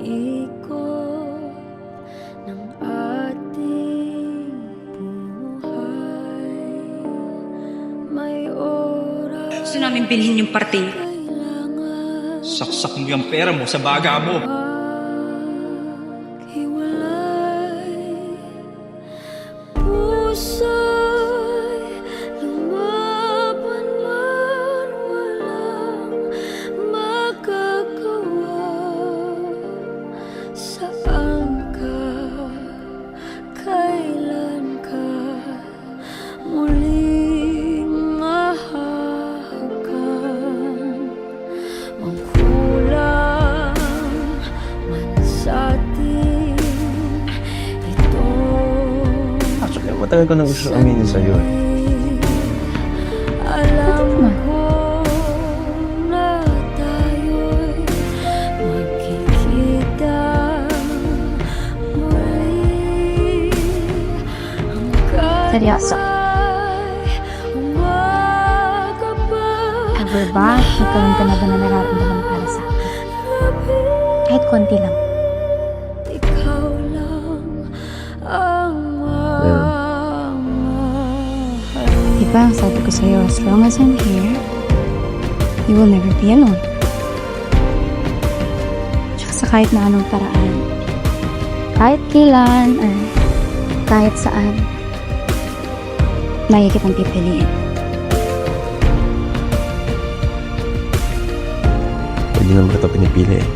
ikot ng ating buhay. May oras Gusto namin bilhin yung parte. kailangan Saksak mo yung pera mo sa baga mo. maghiwalay. Puso'y lumaban man walang magagawa. Saan ka, kailan ka muling mahahagan? Magkulang man sa'tin ito. Actually, matagal ko nang gusto aminin sa'yo eh. Alam ko na tayo'y magkikita muli. Seryoso. Umaga pa Ever ba, nagkaroon ka na ba na nararamdaman para sa akin? Kahit konti lang. ikaw lang ang mamahalin. Diba, sabi ko sa'yo, as long as I'm here, you will never be alone. Tsaka sa kahit na anong paraan, kahit kailan, or kahit saan, lagi kitang pipiliin. Hindi naman kita pinipili eh.